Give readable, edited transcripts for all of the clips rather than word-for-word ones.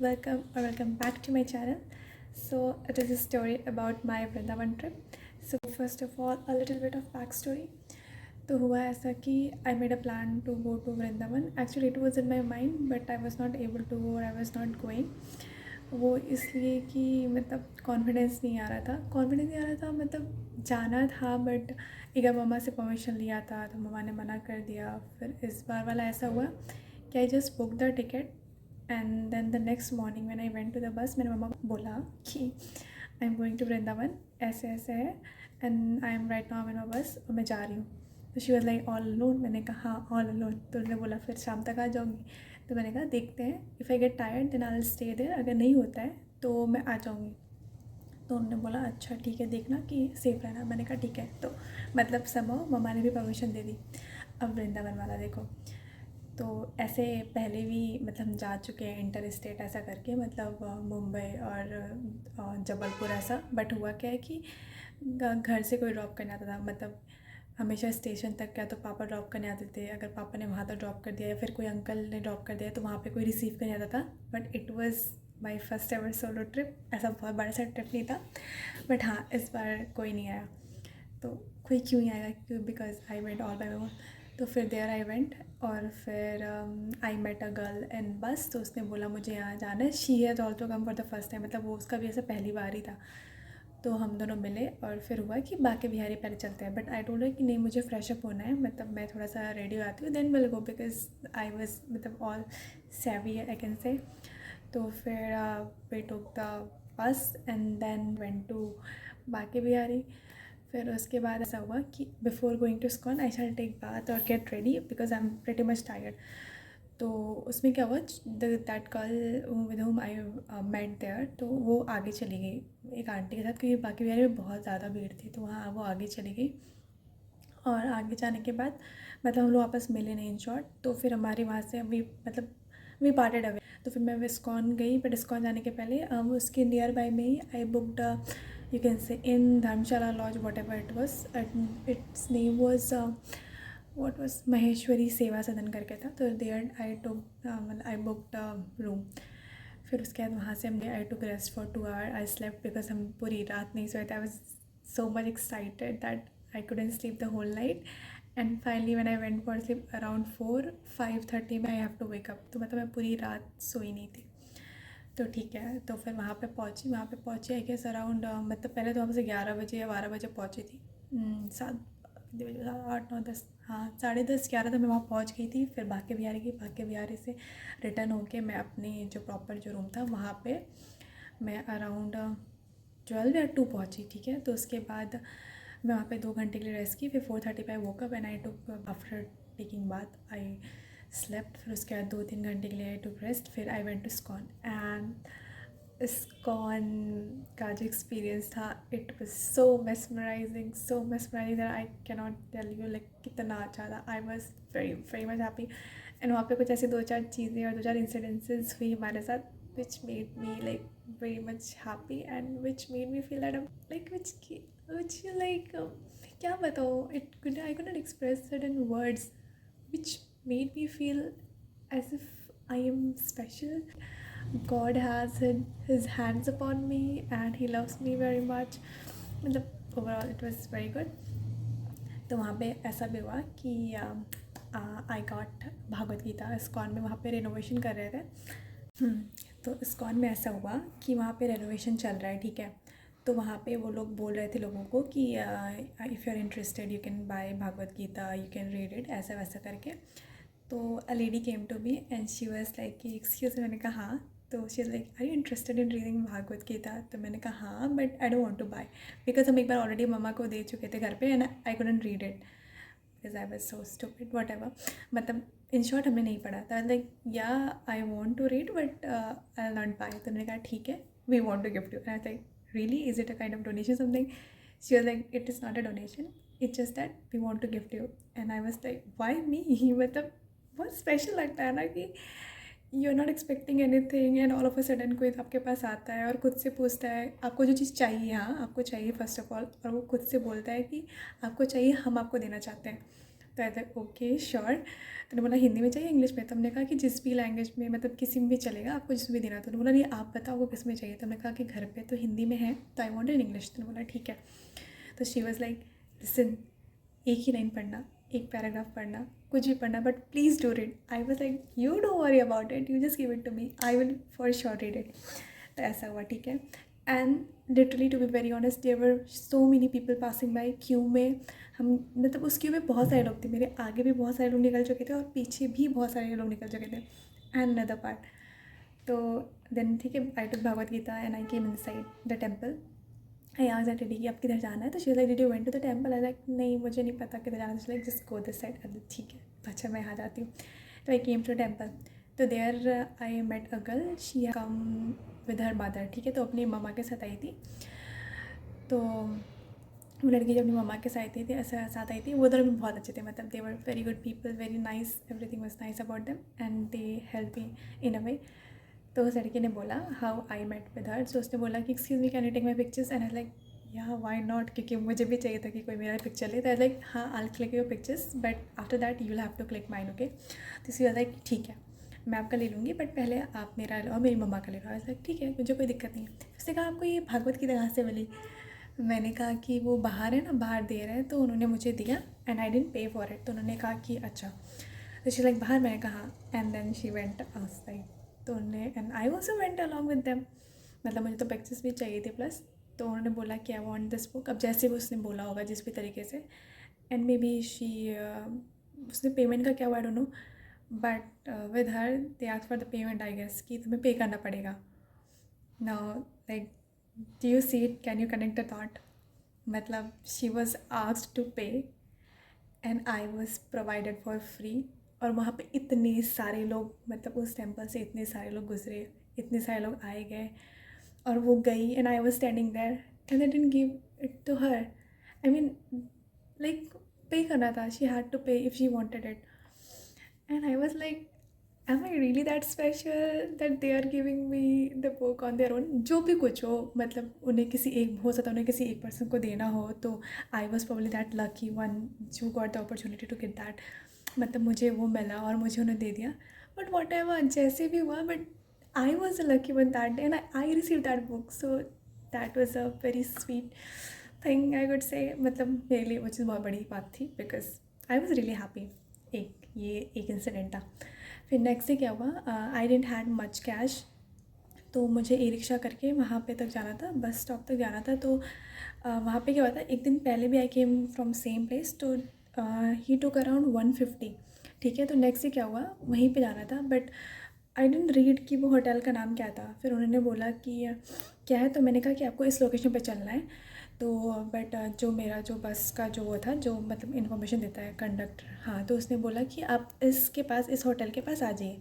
welcome back to my channel. So it is a story about my Vrindavan trip. So first of all, a little bit of backstory. तो हुआ ऐसा कि I made a plan to go to Vrindavan. Actually it was in my mind but I was not able to go or I was not going. वो इसलिए कि मतलब confidence नहीं आ रहा था मतलब जाना था बट एक बार मम्मा से परमिशन लिया था तो मम्मा ने मना कर दिया. फिर इस बार वाला ऐसा हुआ कि I just book the ticket and then the next morning when I went to the bus मैंने मम्मा को बोला कि I am going to Vrindavan, ऐसे ऐसे है and I am right now in my bus और मैं जा रही हूँ. तो she was like all alone. मैंने कहा हाँ ऑल अलोन. तो उन्होंने बोला फिर शाम तक आ जाऊँगी. तो मैंने कहा देखते हैं, if I get tired then I will stay there, अगर नहीं होता है तो मैं आ जाऊँगी. तो उन्होंने बोला अच्छा ठीक है, देखना कि सेफ़ रहना. मैंने कहा ठीक है. तो मतलब समझो मम्मा ने भी परमिशन दे दी. अब वृंदावन वाला देखो, तो ऐसे पहले भी मतलब हम जा चुके हैं इंटर स्टेट ऐसा करके, मतलब मुंबई और जबलपुर ऐसा. बट हुआ क्या है कि घर से कोई ड्रॉप करने आता था, मतलब हमेशा स्टेशन तक क्या तो पापा ड्रॉप करने आते थे. अगर पापा ने वहाँ तक ड्रॉप कर दिया या फिर कोई अंकल ने ड्रॉप कर दिया तो वहाँ पे कोई रिसीव करने आता था. But it was my first ever solo trip. ऐसा बहुत बड़ा सा ट्रिप नहीं था बट हाँ इस बार कोई नहीं आया. तो कोई क्यों नहीं आएगा, क्यों, because I went all bye माई. तो फिर देयर आई वेंट और फिर I met a girl in बस. तो उसने बोला मुझे यहाँ जाना है. She has also come for the first time, मतलब वो उसका भी ऐसा पहली बार ही था. तो हम दोनों मिले और फिर हुआ कि बाकी बिहारी पहले चलते हैं. बट आई टोल्ड हर कि नहीं मुझे फ्रेशअप होना है, मतलब मैं थोड़ा सा रेडी हो आती हूँ then will go, because I was मतलब all savvy I can say. तो फिर we took the bus and then went to Banke Bihari. फिर उसके बाद ऐसा हुआ कि before going to ISKCON I shall take bath और get ready because I am pretty much tired. तो उसमें क्या हुआ, that girl with whom I met there, तो वो आगे चली गई एक आंटी के साथ, क्योंकि बाकी बिहारी में बहुत ज़्यादा भीड़ थी. तो वहाँ वो आगे चली गई और आगे जाने के बाद मतलब हम लोग वापस मिले नहीं इन शॉर्ट. तो फिर हमारी वहाँ से अभी मतलब वी पार्टेड अवे. तो फिर मैं इस्कॉन गई, बट इस्कॉन जाने के पहले उसके नियर बाय में ही I booked you can say in dharamshala lodge whatever it was. Its name was what was Maheshwari Seva Sadan करके था. तो देयर आई टुक मतलब आई बुकड रूम. फिर उसके बाद वहाँ से हम I took rest for 2 hour. I slept because हम पूरी रात नहीं सोए थे. I was so much excited that I couldn't sleep the whole night. And finally when I went for sleep around 5:30 में I have to wake up. तो मतलब मैं पूरी रात सोई नहीं थी. तो ठीक है, तो फिर वहाँ पे पहुँची आई गेस अराउंड मतलब पहले तो हमसे 11 बजे या 12 बजे पहुँची थी. 8 9 10, हाँ 10:30 11 तो मैं वहाँ पहुँच गई थी. फिर बाकी बिहारी से रिटर्न होके मैं अपने जो प्रॉपर जो रूम था वहाँ पे मैं अराउंड 12 या 2 पहुँची. ठीक है, तो उसके बाद मैं वहाँ पे 2 घंटे के लिए रेस्ट की. फिर 4:30 पे woke up and I took after taking bath I slept. फिर उसके बाद 2-3 घंटे के लिए आई टुक रेस्ट. फिर I went to ISKCON and ISKCON का जो एक्सपीरियंस था it was so mesmerising that I can not tell you like कितना अच्छा था. I was very very much happy. And वहाँ पे कुछ ऐसी 2-4 चीज़ें और 2-4 इंसिडेंसेस हुई हमारे साथ which made me like very much happy and which made me feel that I'm like which like क्या बताऊँ, I couldn't express it in words, which made me feel as if I am special. God has his hands upon me and he loves me very much. मतलब overall it was very good. तो वहाँ पे ऐसा भी हुआ कि I got Bhagavad Gita. ISKCON में वहाँ पे रेनोवेशन कर रहे थे. तो इस्कॉन में ऐसा हुआ कि वहाँ पे रेनोवेशन चल रहा है. ठीक है, तो वहाँ पे वो लोग बोल रहे थे लोगों को कि if you are interested you can buy Bhagavad Gita, you can read it, ऐसा वैसा करके. तो a lady came to me and she was like कि एक्सक्यूज़. मैंने कहा हाँ. तो she is like are you interested in reading Bhagavad Gita. तो मैंने कहा हाँ but I don't want to buy because हम एक बार ऑलरेडी मम्मा को दे चुके थे घर पे and I couldn't read it because I was so stupid whatever. मतलब इन शॉर्ट हमने नहीं पढ़ा था. लाइक या I want to read but I will not buy. तो मैंने कहा ठीक है we want to gift you. And I like really is it a kind of donation something. She was like it is not a donation, it's just that we want to gift you. And I was like why me. मतलब बहुत special लगता है ना कि you are not expecting anything and all of a sudden कोई आपके पास आता है और खुद से पूछता है आपको जो चीज़ चाहिए. हाँ आपको चाहिए फर्स्ट ऑफ ऑल, और वो खुद से बोलता है कि आपको चाहिए, हम आपको देना चाहते हैं. तो आई लाइक ओके श्योर। तो बोला हिंदी में चाहिए इंग्लिश में? तो हमने कहा कि जिस भी लैंग्वेज में, मतलब किसी में भी चलेगा, आपको जिस भी देना। तो बोला नहीं आप बताओ आपको किस में चाहिए। तो हमने कहा कि घर पे तो हिंदी में है, तो आई वॉन्ट इन इंग्लिश। तो बोला ठीक है। तो शी वॉज लाइक लिसन, एक ही लाइन पढ़ना, एक पैराग्राफ पढ़ना, कुछ भी पढ़ना, but please do read. I was like you don't worry about it, you just give it to me, I will for sure read it. तो ऐसा हुआ, ठीक है। And literally to be very honest there were so many people passing by queue में। हम मतलब उस Q में बहुत सारे लोग थे, मेरे आगे भी बहुत सारे लोग निकल चुके थे और पीछे भी बहुत सारे लोग निकल चुके थे। एंड अनदर पार्ट, तो देन ठीक है, I took Bhagavad Gita and I came inside the temple. I asked that lady कि आप किधर जाना है? तो she was like did you went to the temple? I like नहीं मुझे नहीं पता किधर जाना है। Like just go this side. ठीक है, अच्छा मैं यहाँ जाती हूँ। तो आई केम टू टेम्पल। तो there I met a girl, she come with her mother, ठीक है। तो अपनी मम्मा के साथ आई थी। तो वो लड़की जब अपनी मम्मा के साथ आई थी, वो दोनों भी बहुत अच्छे थे, मतलब they were very good people, very nice, everything was nice about them and they help me in a way. तो उस लड़की ने बोला how I met with her. So उसने बोला कि excuse me can you take my pictures? And I like ya why not, क्योंकि मुझे भी चाहिए था कि कोई मेरा पिक्चर ले। तो आई लाइक हाँ I click your pictures but after that you will have to click mine, okay. तो सी वाज लाइक ठीक है मैं आपका ले लूँगी, बट पहले आप मेरा लो और मेरी मम्मा का ले लो। आई वाज लाइक ठीक है मुझे कोई दिक्कत नहीं है। उसने कहा आपको ये भागवत की कहाँ से मिली? मैंने कहा कि वो बाहर है ना, बाहर दे रहे हैं, तो उन्होंने मुझे दिया एंड आई डिडंट पे फॉर इट। तो उन्होंने कहा कि अच्छा। तो शी लाइक बाहर? मैंने कहा and then she went outside. तो उन्होंने and I also went along with them, मतलब मुझे तो पिक्चर्स भी चाहिए थे प्लस। तो उन्होंने बोला कि आई वॉन्ट दिस बुक। अब जैसे भी उसने बोला होगा जिस भी तरीके से, एंड मे बी शी उसने पेमेंट का क्या हुआ I don't know, but with her they ask for the payment I guess, कि तुम्हें पे करना पड़ेगा। Now like do you see it, can you connect the thought? मतलब she was asked to pay and I was provided for free. और वहाँ पे इतने सारे लोग, मतलब उस टेम्पल से इतने सारे लोग गुजरे, इतने सारे लोग आए गए, और वो गई and I was standing there and I didn't give it to her. I mean like pay करना था, she had to pay if she wanted it. And I was like am I really that special that they are giving me the book on their own? जो भी कुछ हो, मतलब उन्हें किसी एक, हो सकता है उन्हें किसी एक पर्सन को देना हो, तो I was probably that lucky one जो got the opportunity to get that. मतलब मुझे वो मिला और मुझे उन्हें दे दिया। बट वॉट एवर जैसे भी हुआ, but I was a lucky one that day and I receive that book. So that was a very sweet thing I would say, मतलब मेरे लिए वो चीज़ बहुत बड़ी बात थी, because I was really happy. ये एक इंसिडेंट था। फिर नेक्स्ट डे क्या हुआ, आई डेंट हैड मच कैश, तो मुझे ई रिक्शा करके वहाँ पे तक जाना था, बस स्टॉप तक जाना था। तो वहाँ पे क्या हुआ था, एक दिन पहले भी आई केम फ्रॉम सेम प्लेस, तो ही टुक अराउंड 150, ठीक है। तो नेक्स्ट डे क्या हुआ, वहीं पे जाना था, बट आई डेंट रीड कि वो होटल का नाम क्या था। फिर उन्होंने बोला कि क्या है, तो मैंने कहा कि आपको इस लोकेशन पे चलना है। तो बट जो मेरा जो बस का जो वो था, जो मतलब इन्फॉर्मेशन देता है कंडक्टर, हाँ, तो उसने बोला कि आप इसके पास, इस होटल के पास आ जाइए।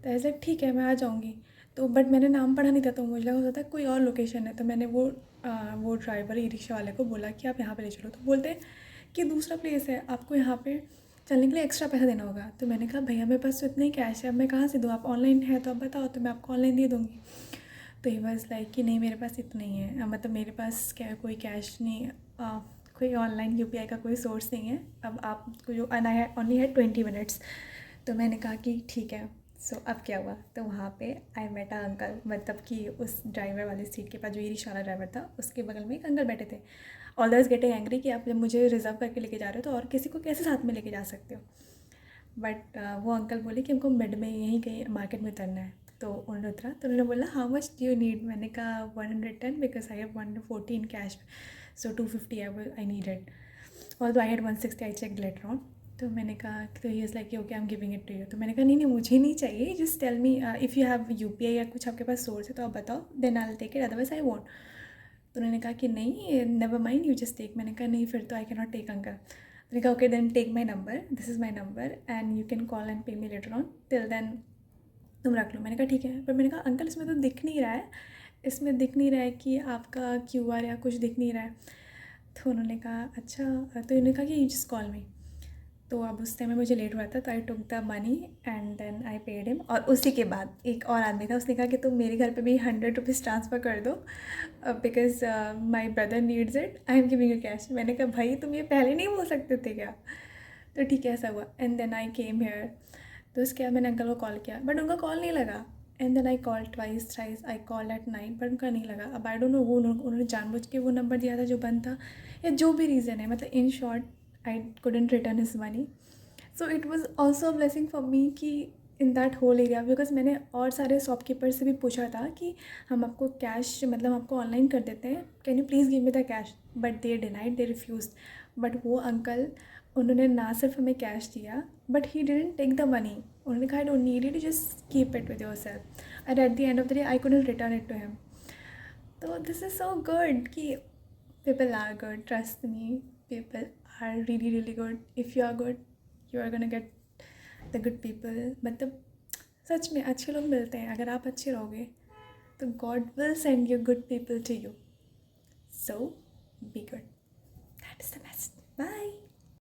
तो ऐसे ठीक है मैं आ जाऊँगी। तो बट मैंने नाम पढ़ा नहीं था, तो मुझे लगा होता था कोई और लोकेशन है। तो मैंने वो ड्राइवर ई रिक्शा वाले को बोला कि आप यहाँ पे ले चलो। तो बोलते कि दूसरा प्लेस है, आपको यहाँ पे चलने के लिए एक्स्ट्रा पैसा देना होगा। तो मैंने कहा भैया मेरे पास तो इतना ही कैश है, अब मैं कहाँ से दूँ? आप ऑनलाइन है तो आप बताओ, तो मैं आपको ऑनलाइन दे दूँगी। तो ही वाज लाइक कि नहीं मेरे पास इतना ही है, मतलब मेरे पास क्या कोई कैश नहीं, कोई ऑनलाइन यूपीआई का कोई सोर्स नहीं है। अब आपको जो आई ओनली है 20 मिनट्स। तो मैंने कहा कि ठीक है। सो अब क्या हुआ, तो वहाँ पे आई मेट अ अंकल, मतलब कि उस ड्राइवर वाली सीट के पास जो ई रिक्शा वाला ड्राइवर था, उसके बगल में एक अंकल बैठे थे। ऑलवेज गेटिंग एंग्री कि आप जब मुझे रिजर्व करके लेके जा रहे हो तो और किसी को कैसे साथ में लेके जा सकते हो। बट वो अंकल बोले कि हमको मिड में यहीं कहीं मार्केट में उतरना है। तो उन्होंने उतरा, तो उन्होंने बोला how much do you need? मैंने कहा 110 because I have 140 in cash, so 250 I needed, although I had 160 I check later on. तो मैंने कहा, तो he is like okay I am giving it to you. तो मैंने कहा नहीं नहीं मुझे नहीं चाहिए, just tell me if you have UPI या कुछ आपके पास सोर्स है तो आप बताओ, then I will take it, otherwise I want. तो उन्होंने कहा कि नहीं never mind you just take. मैंने कहा नहीं फिर तो I can not take uncle. मैंने कहा okay then take my number, this is my number and you can call and pay me later on, till then तुम रख लो। मैंने कहा ठीक है। पर मैंने कहा अंकल इसमें तो दिख नहीं रहा है, इसमें दिख नहीं रहा है कि आपका क्यूआर या कुछ दिख नहीं रहा है। तो उन्होंने कहा अच्छा, तो उन्होंने कहा कि यू जस्ट कॉल मी। तो अब उस टाइम में मुझे लेट हुआ था, तो I took the money and then I paid him. और उसी के बाद एक और आदमी था, उसने कहा कि तुम मेरे घर पे भी 100 रुपीज़ ट्रांसफ़र कर दो because my brother needs it, I am giving you cash. मैंने कहा भाई तुम ये पहले नहीं बोल सकते थे क्या? तो ठीक है ऐसा हुआ। And then I came here, तो उसके बाद मैंने अंकल को कॉल किया बट उनका कॉल नहीं लगा। And then I call twice thrice, I call at night but उनका नहीं लगा। अब आई डोंट नो वो उन्होंने जानबूझ के वो नंबर दिया था जो बंद था, या जो भी रीज़न है, मतलब in short I couldn't return his money. So it was also a blessing for me कि in that whole area, because मैंने और सारे शॉपकीपर से भी पूछा था कि हम आपको कैश मतलब आपको ऑनलाइन कर देते हैं, can you please give me the cash, but they denied, they refuse. But वो अंकल, उन्होंने ना सिर्फ हमें कैश दिया but he didn't take the money. उन्होंने कहा I don't need it, just keep it with yourself, and at the end of the day I couldn't return it to him. तो this is so good कि people are good, trust me, people are really really good. If you are good, you are gonna get the good people. मतलब सच में अच्छे लोग मिलते हैं, अगर आप अच्छे रहोगे तो God will send you good people to you. So be good. That is the message. Bye.